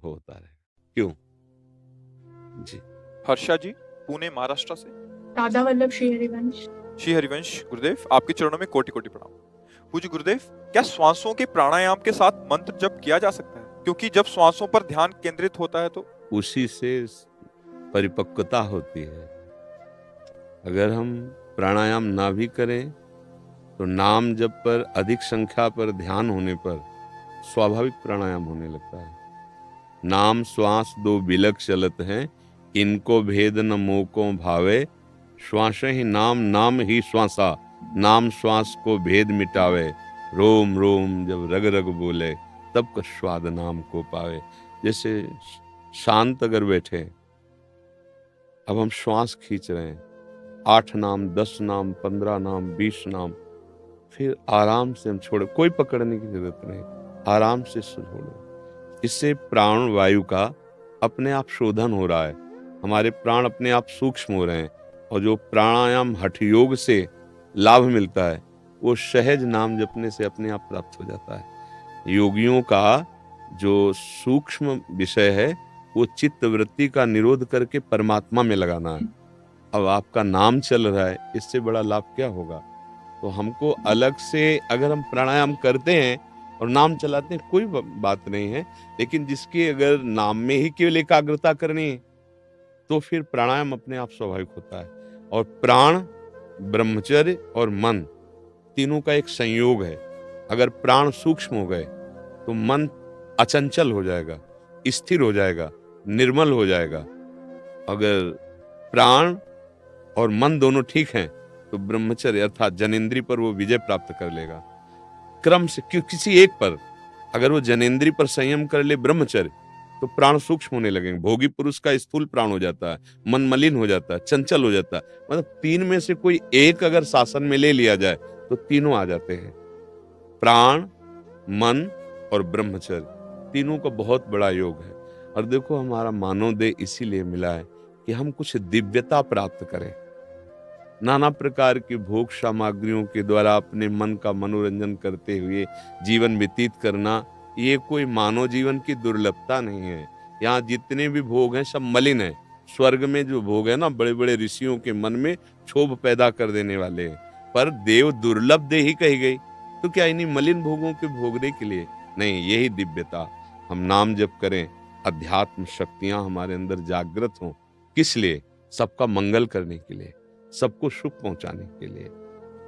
अनुभव होता रहेगा। क्यों? जी। हर्षा जी, पुणे महाराष्ट्र से। राधा वल्लभ श्री हरिवंश। श्री हरिवंश गुरुदेव, आपके चरणों में कोटि कोटि प्रणाम। पूज्य गुरुदेव, क्या श्वासों के प्राणायाम के साथ मंत्र जप किया जा सकता है? क्योंकि जब श्वासों पर ध्यान केंद्रित होता है तो उसी से परिपक्वता होती है। अगर हम प्राणायाम ना भी करें तो नाम जप पर अधिक संख्या पर ध्यान होने पर स्वाभाविक प्राणायाम होने लगता है। नाम श्वास दो बिलक चलत हैं, इनको भेद न मोको भावे, श्वास ही नाम नाम ही श्वासा, नाम श्वास को भेद मिटावे, रोम रोम जब रग रग बोले, तब का स्वाद नाम को पावे। जैसे शांत अगर बैठे, अब हम श्वास खींच रहे हैं, 8 नाम 10 नाम 15 नाम 20 नाम, फिर आराम से हम छोड़े, कोई पकड़ने की जरूरत नहीं, आराम से छोड़ो। इससे प्राण वायु का अपने आप शोधन हो रहा है, हमारे प्राण अपने आप सूक्ष्म हो रहे हैं। और जो प्राणायाम हठ योग से लाभ मिलता है वो सहज नाम जपने से अपने आप प्राप्त हो जाता है। योगियों का जो सूक्ष्म विषय है वो चित्त वृत्ति का निरोध करके परमात्मा में लगाना है। अब आपका नाम चल रहा है, इससे बड़ा लाभ क्या होगा? तो हमको अलग से अगर हम प्राणायाम करते हैं और नाम चलाते हैं कोई बात नहीं है, लेकिन जिसकी अगर नाम में ही केवल एकाग्रता करनी है तो फिर प्राणायाम अपने आप स्वाभाविक होता है। और प्राण, ब्रह्मचर्य और मन तीनों का एक संयोग है। अगर प्राण सूक्ष्म हो गए तो मन अचंचल हो जाएगा, स्थिर हो जाएगा, निर्मल हो जाएगा। अगर प्राण और मन दोनों ठीक हैं तो ब्रह्मचर्य अर्थात जनेंद्रिय पर वो विजय प्राप्त कर लेगा। क्रम से किसी एक पर अगर वो जनेंद्रिय पर संयम कर ले ब्रह्मचर्य, तो प्राण सूक्ष्म होने लगेंगे। भोगी पुरुष का स्थूल प्राण हो जाता है, मन मलिन हो जाता है, चंचल हो जाता है। मतलब 3 में से कोई एक अगर शासन में ले लिया जाए तो तीनों आ जाते हैं। प्राण, मन और ब्रह्मचर्य तीनों का बहुत बड़ा योग है। और देखो हमारा मानव देह इसीलिए मिला है कि हम कुछ दिव्यता प्राप्त करें। नाना प्रकार की भोग सामग्रियों के द्वारा अपने मन का मनोरंजन करते हुए जीवन व्यतीत करना, ये कोई मानव जीवन की दुर्लभता नहीं है। यहाँ जितने भी भोग हैं सब मलिन हैं। स्वर्ग में जो भोग है ना, बड़े बड़े ऋषियों के मन में क्षोभ पैदा कर देने वाले हैं। पर देव दुर्लभ दे ही कही गई, तो क्या इन्हीं मलिन भोगों के भोगने के लिए नहीं? यही दिव्यता। हम नाम जप करें, अध्यात्म शक्तियां हमारे अंदर जागृत हों। किस लिए? सबका मंगल करने के लिए, सबको सुख पहुंचाने के लिए।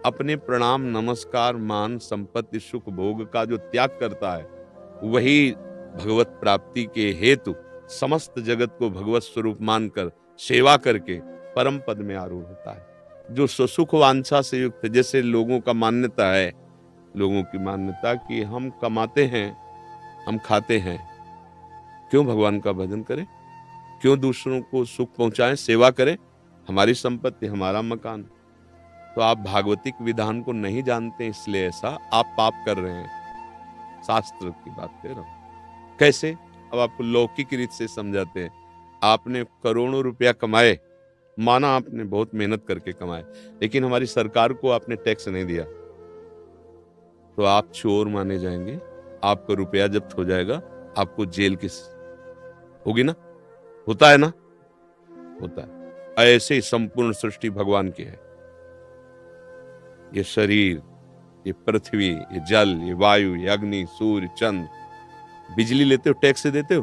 अपने प्रणाम नमस्कार मान संपत्ति सुख भोग का जो त्याग करता है वही भगवत प्राप्ति के हेतु समस्त जगत को भगवत स्वरूप मानकर सेवा करके परम पद में आरूढ़ होता है। जो सुसुख वांछा से युक्त, जैसे लोगों का मान्यता है, लोगों की मान्यता कि हम कमाते हैं, हम खाते हैं, क्यों भगवान का भजन करें, क्यों दूसरों को सुख पहुंचाएं, सेवा करें, हमारी संपत्ति हमारा मकान। तो आप भागवतिक विधान को नहीं जानते, इसलिए ऐसा आप पाप कर रहे हैं। शास्त्र की बात कह रहा हूं। कैसे? अब आपको लौकिक रीत से समझाते हैं। आपने करोड़ों रुपया कमाए, माना आपने बहुत मेहनत करके कमाए, लेकिन हमारी सरकार को आपने टैक्स नहीं दिया, तो आप चोर माने जाएंगे, आपका रुपया जब्त हो जाएगा, आपको जेल की होगी ना? होता है ना? होता है। ऐसे ही संपूर्ण सृष्टि भगवान की है। ये शरीर, ये पृथ्वी, ये जल, ये वायु, ये अग्नि, सूर्य, चंद्र। बिजली लेते हो, टैक्स से देते हो?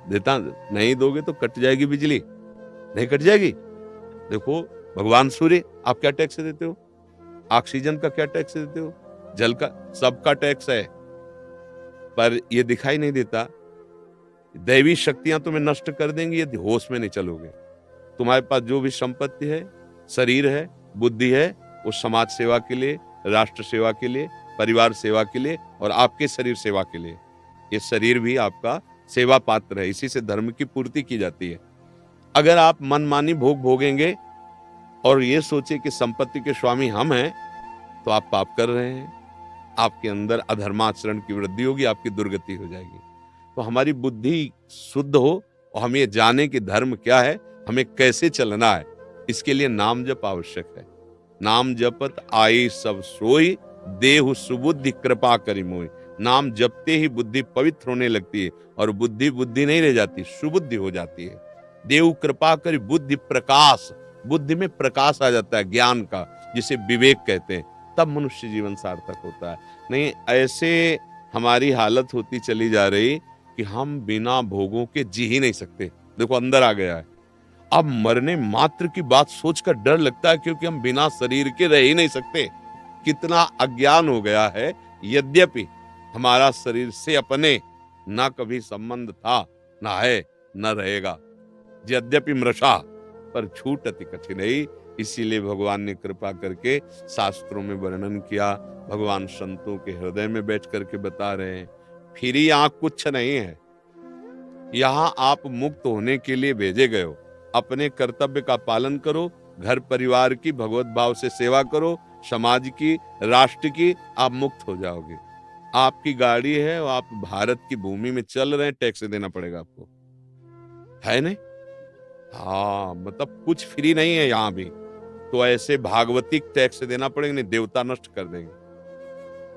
देता नहीं दोगे तो कट जाएगी बिजली, नहीं कट जाएगी? देखो भगवान सूर्य, आप क्या टैक्स देते हो? ऑक्सीजन का क्या टैक्स देते हो? जल का, सबका टैक्स है। पर ये दिखाई नहीं देता। दैवी शक्तियां तुम्हें नष्ट कर देंगी यदि होश में नहीं चलोगे। तुम्हारे पास जो भी संपत्ति है, शरीर है, बुद्धि है, वो समाज सेवा के लिए, राष्ट्र सेवा के लिए, परिवार सेवा के लिए और आपके शरीर सेवा के लिए। ये शरीर भी आपका सेवा पात्र है, इसी से धर्म की पूर्ति की जाती है। अगर आप मनमानी भोग भोगेंगे और ये सोचे कि संपत्ति के स्वामी हम हैं, तो आप पाप कर रहे हैं। आपके अंदर अधर्माचरण की वृद्धि होगी, आपकी दुर्गति हो जाएगी। तो हमारी बुद्धि शुद्ध हो और हम ये जाने कि धर्म क्या है, हमें कैसे चलना है, इसके लिए नाम जप आवश्यक है। नाम जपत आई सब सोई, देहु सुबुद्धि कृपा करि मोहि। नाम जपते ही बुद्धि पवित्र होने लगती है और बुद्धि बुद्धि नहीं रह जाती, सुबुद्धि हो जाती है। देव कृपा कर बुद्धि प्रकाश, बुद्धि में प्रकाश आ जाता है ज्ञान का, जिसे विवेक कहते हैं, तब मनुष्य जीवन सार्थक होता है। नहीं ऐसे हमारी हालत होती चली जा रही कि हम बिना भोगों के जी ही नहीं सकते। देखो अंदर आ गया है, अब मरने मात्र की बात सोचकर डर लगता है, क्योंकि हम बिना शरीर के रह ही नहीं सकते। कितना अज्ञान हो गया है। यद्यपि हमारा शरीर से अपने ना कभी संबंध था, ना है, न रहेगा। यद्यपि मृषा पर छूट अति कठिन है। इसीलिए भगवान ने कृपा करके शास्त्रों में वर्णन किया, भगवान संतों के हृदय में बैठ करके बता रहे हैं, फिर यहाँ कुछ नहीं है। यहाँ आप मुक्त होने के लिए भेजे गए हो। अपने कर्तव्य का पालन करो, घर परिवार की भगवत भाव से सेवा करो, समाज की, राष्ट्र की, आप मुक्त हो जाओगे। आपकी गाड़ी है और आप भारत की भूमि में चल रहे हैं, टैक्स देना पड़ेगा आपको, है नहीं? हाँ, मतलब कुछ फ्री नहीं है यहाँ भी। तो ऐसे भागवतिक टैक्स देना पड़ेगा, नहीं देवता नष्ट कर देंगे।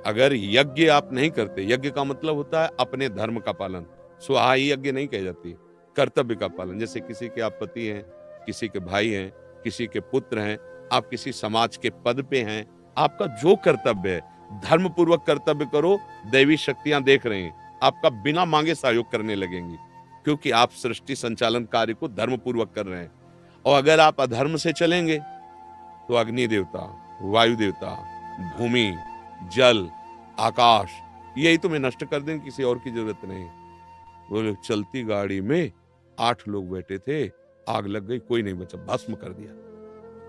अगर यज्ञ आप नहीं करते, यज्ञ का मतलब होता है अपने धर्म का पालन, स्वाहा यज्ञ नहीं कही जाती, कर्तव्य का पालन। जैसे किसी के आप पति हैं, किसी के भाई हैं, किसी के पुत्र हैं, आप किसी समाज के पद पे हैं, आपका जो कर्तव्य है धर्म पूर्वक कर्तव्य करो। दैवी शक्तियां देख रही हैं, आपका बिना मांगे सहयोग करने लगेंगी, क्योंकि आप सृष्टि संचालन कार्य को धर्म पूर्वक कर रहे हैं। और अगर आप अधर्म से चलेंगे तो अग्नि देवता, वायु देवता, भूमि, जल, आकाश, यही तुम्हें नष्ट कर देंगे, किसी और की जरूरत नहीं। बोले चलती गाड़ी में 8 लोग बैठे थे, आग लग गई, कोई नहीं बचा, भस्म कर दिया।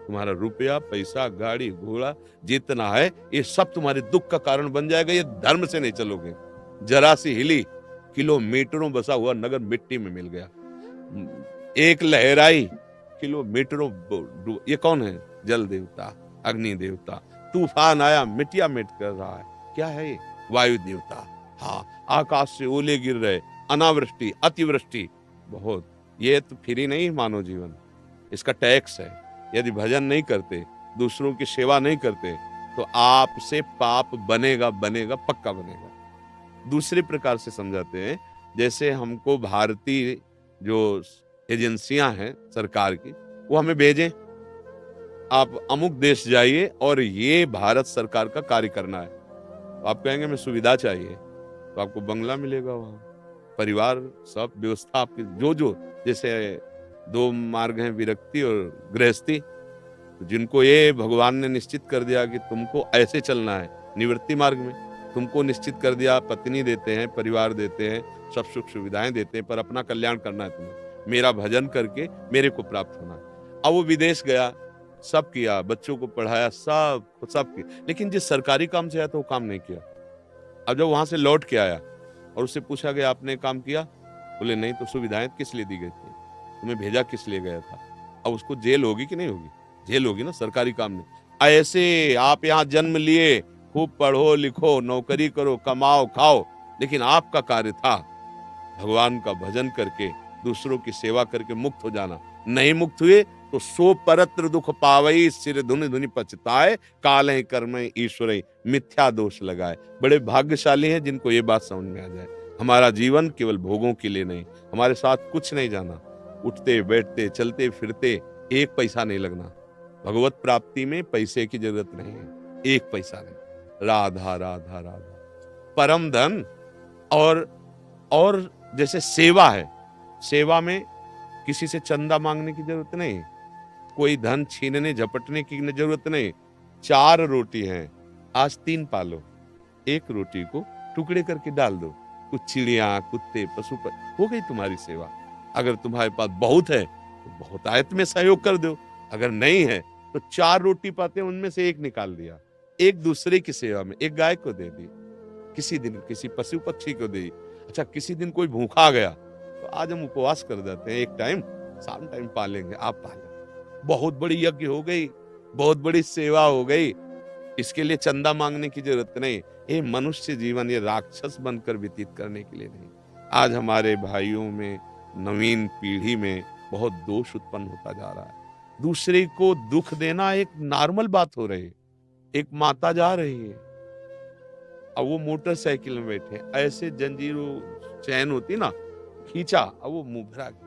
तुम्हारा रुपया, पैसा, गाड़ी, घोड़ा जितना है, ये सब तुम्हारे दुख का कारण बन जाएगा। ये धर्म से नहीं चलोगे। जरा सी हिली, किलोमीटरों बसा हुआ नगर मिट्टी में मिल गया। एक लहराई, किलोमीटरों। ये कौन है? जल देवता, अग्नि देवता। तूफान आया, मिट्टिया मिट कर रहा है, क्या है ये? वायु देवता। हाँ, आकाश से ओले गिर रहे, अनावृष्टि, अतिवृष्टि, बहुत। ये तो फ्री नहीं मानव जीवन, इसका टैक्स है। यदि भजन नहीं करते, दूसरों की सेवा नहीं करते, तो आपसे पाप बनेगा, बनेगा, पक्का बनेगा। दूसरे प्रकार से समझाते हैं, जैसे हमको भारतीय जो एजेंसियां हैं सरकार की, वो हमें भेजें, आप अमुक देश जाइए और ये भारत सरकार का कार्य करना है। तो आप कहेंगे मैं सुविधा चाहिए, तो आपको बंगला मिलेगा, वहाँ परिवार, सब व्यवस्था आपकी, जो जैसे 2 मार्ग हैं, विरक्ति और गृहस्थी। तो जिनको ये भगवान ने निश्चित कर दिया कि तुमको ऐसे चलना है, निवृत्ति मार्ग में तुमको निश्चित कर दिया, पत्नी देते हैं, परिवार देते हैं, सब सुख सुविधाएं देते हैं, पर अपना कल्याण करना है तुम्हें, मेरा भजन करके मेरे को प्राप्त होना है। अब वो विदेश गया, सब किया, बच्चों को पढ़ाया, सब किया, लेकिन जिस सरकारी काम से आया था वो काम नहीं किया। अब जब वहां से लौट के आया और उससे पूछा गया आपने काम किया, बोले नहीं, तो सुविधाएं किस लिए दी गई थी, तुम्हें भेजा किस लिए गया था? अब उसको जेल होगी कि नहीं होगी? जेल होगी ना, सरकारी काम नहीं। ऐसे आप यहाँ जन्म लिए, खूब पढ़ो लिखो, नौकरी करो, कमाओ खाओ, लेकिन आपका कार्य था भगवान का भजन करके, दूसरों की सेवा करके मुक्त हो जाना। नहीं मुक्त हुए तो सो परत्र दुख पावई, सिर धुनि धुनि पछताए, काले कर्म ईश्वर मिथ्या दोष लगाए। बड़े भाग्यशाली हैं जिनको ये बात समझ में आ जाए, हमारा जीवन केवल भोगों के लिए नहीं, हमारे साथ कुछ नहीं जाना, उठते बैठते चलते फिरते 1 पैसा नहीं लगना। भगवत प्राप्ति में पैसे की जरूरत नहीं है, 1 पैसा नहीं। राधा राधा राधा परम धन। और जैसे सेवा है, सेवा में किसी से चंदा मांगने की जरूरत नहीं, कोई धन छीनने झपटने की जरूरत नहीं। 4 रोटी हैं, आज 3 पालो, 1 रोटी को टुकड़े करके डाल दो, कुछ चिड़िया, कुत्ते, पशु हो गई तुम्हारी सेवा। अगर तुम्हारे पास बहुत है तो बहुत आयत में सहयोग कर दो, अगर नहीं है तो 4 रोटी पाते हैं, उनमें से 1 निकाल दिया, 1 दूसरे की सेवा में, 1 गाय को दे दी, किसी दिन किसी पशु पक्षी को दे दी। अच्छा, किसी दिन कोई भूखा गया तो आज हम उपवास कर देते हैं, 1 टाइम, शाम टाइम पालेंगे, आप पालें। बहुत बड़ी यज्ञ हो गई, बहुत बड़ी सेवा हो गई। इसके लिए चंदा मांगने की जरूरत नहीं। ये मनुष्य जीवन ये राक्षस बनकर व्यतीत करने के लिए नहीं। आज हमारे भाइयों में, नवीन पीढ़ी में बहुत दोष उत्पन्न होता जा रहा है। दूसरे को दुख देना एक नॉर्मल बात हो रही है। एक माता जा रही है, अब वो मोटरसाइकिल में बैठे, ऐसे जंजीरों चैन होती ना, खींचा, अब वो मुंह भरा गया।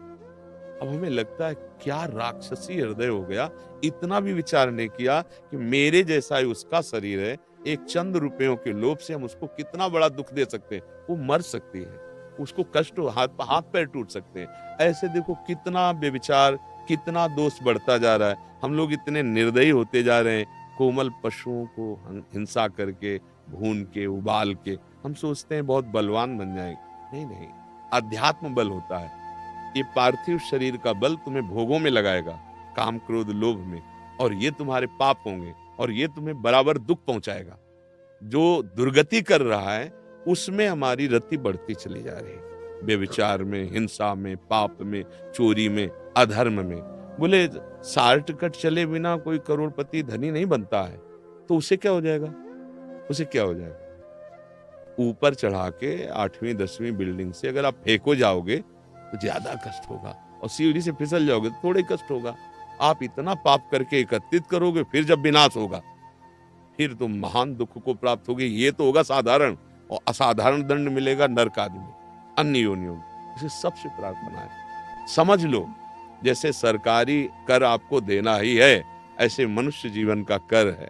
अब हमें लगता है क्या राक्षसी हृदय हो गया, इतना भी विचार नहीं किया कि मेरे जैसा ही उसका शरीर है, एक चंद रुपयों के लोभ से हम उसको कितना बड़ा दुख दे सकते हैं। वो मर सकती है, उसको कष्ट हो, हाथ पैर टूट सकते हैं। ऐसे देखो कितना बेविचार, कितना दोष बढ़ता जा रहा है। हम लोग इतने निर्दयी होते जा रहे हैं, कोमल पशुओं को हिंसा करके, भून के, उबाल के। हम सोचते हैं बहुत बलवान बन जाएंगे। नहीं नहीं, अध्यात्म बल होता है। ये पार्थिव शरीर का बल तुम्हें भोगों में लगाएगा, काम क्रोध लोभ में, और ये तुम्हारे पाप होंगे और ये तुम्हें बराबर दुख पहुंचाएगा। जो दुर्गति कर रहा है उसमें हमारी रति बढ़ती चली जा रही है, बेविचार में, हिंसा में, पाप में, चोरी में, अधर्म में। बोले शॉर्टकट चले बिना कोई करोड़पति धनी नहीं बनता है, तो उसे क्या हो जाएगा? उसे क्या हो जाएगा? ऊपर चढ़ा के 8वीं 10वीं बिल्डिंग से अगर आप फेंको जाओगे तो ज्यादा कष्ट होगा, और सीढ़ी से फिसल जाओगे तो थोड़े कष्ट होगा। आप इतना पाप करके एकत्रित करोगे, फिर जब विनाश होगा फिर तुम महान दुख को प्राप्त होगे। ये तो होगा साधारण, और असाधारण दंड मिलेगा नरक आदि में, अन्य योनियों में। इसे सबसे प्रार्थना है, समझ लो जैसे सरकारी कर आपको देना ही है, ऐसे मनुष्य जीवन का कर है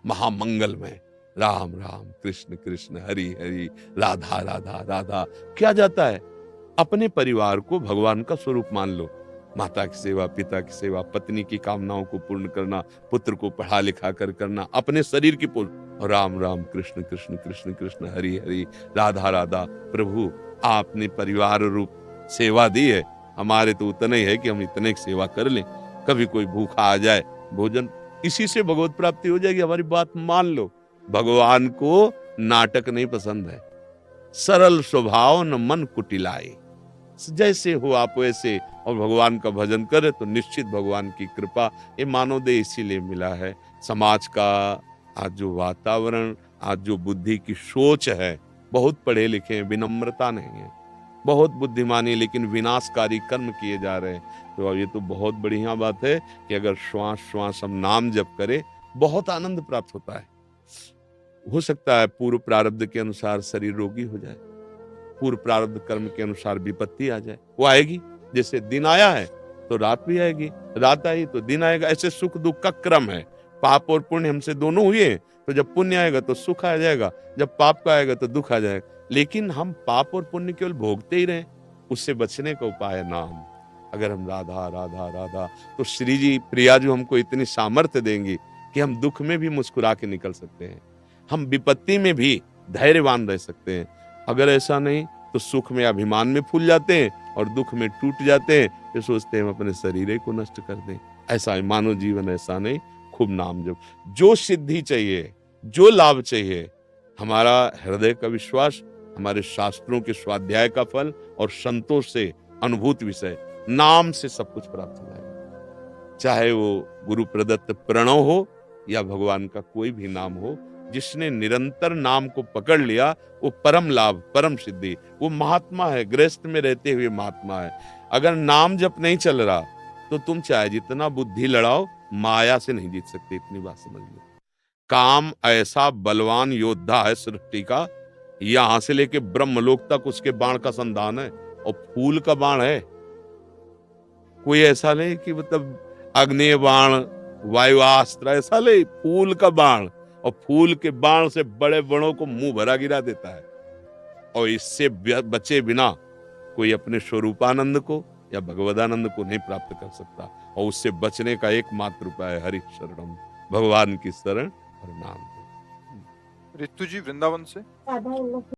महामंगलमय। राम राम कृष्ण कृष्ण हरि हरि राधा राधा राधा। क्या जाता है? अपने परिवार को भगवान का स्वरूप मान लो। माता की सेवा, पिता की सेवा, पत्नी की कामनाओं को पूर्ण करना, पुत्र को पढ़ा लिखा कर करना, अपने शरीर की पूर्ण। राम राम कृष्ण कृष्ण कृष्ण कृष्ण हरि हरि राधा राधा। प्रभु आपने परिवार रूप सेवा दी है, हमारे तो उतना ही है कि हम इतने की सेवा कर लें। कभी कोई भूखा आ जाए, भोजन, इसी से भगवत प्राप्ति हो जाएगी। हमारी बात मान लो। भगवान को नाटक नहीं पसंद है। सरल स्वभाव न मन कुटिलाए, जैसे हो आप वैसे, और भगवान का भजन करे तो निश्चित भगवान की कृपा। ये मानव देह इसीलिए मिला है। समाज का आज जो वातावरण, आज जो बुद्धि की सोच है, बहुत पढ़े लिखे हैं, विनम्रता नहीं है, बहुत बुद्धिमानी, लेकिन विनाशकारी कर्म किए जा रहे हैं। तो ये तो बहुत बढ़िया बात है कि अगर श्वास श्वास हम नाम जप करें, बहुत आनंद प्राप्त होता है। हो सकता है पूर्व प्रारब्ध के अनुसार शरीर रोगी हो जाए, पूर्व प्रारब्ध कर्म के अनुसार विपत्ति आ जाए, वो आएगी। जैसे दिन आया है तो रात भी आएगी, रात आई तो दिन आएगा। ऐसे सुख दुख का क्रम है। पाप और पुण्य हमसे दोनों हुए हैं, तो जब पुण्य आएगा तो सुख आ जाएगा, जब पाप का आएगा तो दुख आ जाएगा। लेकिन हम पाप और पुण्य केवल भोगते ही रहें, उससे बचने का उपाय है नाम। अगर हम राधा राधा राधा, तो श्री जी प्रिया जो हमको इतनी सामर्थ्य देंगी कि हम दुख में भी मुस्कुरा के निकल सकते हैं, हम विपत्ति में भी धैर्यवान रह सकते हैं। अगर ऐसा नहीं तो सुख में अभिमान में फूल जाते हैं और दुख में टूट जाते हैं, फिर सोचते हैं हम अपने शरीर को नष्ट कर दें। ऐसा है मानव जीवन, ऐसा नहीं। खूब नाम जप, जो सिद्धि चाहिए, जो लाभ चाहिए, हमारा हृदय का विश्वास, हमारे शास्त्रों के स्वाध्याय का फल और संतोष से अनुभूत विषय, नाम से सब कुछ प्राप्त हो जाएगा। चाहे वो गुरु प्रदत्त प्रणव हो या भगवान का कोई भी नाम हो, जिसने निरंतर नाम को पकड़ लिया वो परम लाभ, परम सिद्धि, वो महात्मा है, गृहस्थ में रहते हुए महात्मा है। अगर नाम जप नहीं चल रहा तो तुम चाहे जितना बुद्धि लड़ाओ, माया से नहीं जीत सकते। इतनी बात समझ लो। काम ऐसा बलवान योद्धा है सृष्टि का, यहां से लेके ब्रह्मलोक तक उसके बाण का संधान है, और फूल का बाण है। कोई ऐसा नहीं कि मतलब अग्नि बाण, वायुआस्त्र, ऐसा नहीं, फूल का बाण, और फूल के बाण से बड़े बड़ों को मुंह भरा गिरा देता है। और इससे बचे बिना कोई अपने स्वरूपानंद को या भगवदानंद को नहीं प्राप्त कर सकता। और उससे बचने का एकमात्र उपाय हरि शरणम, भगवान की शरण और नाम। रितु जी वृंदावन से। राधा वल्लभ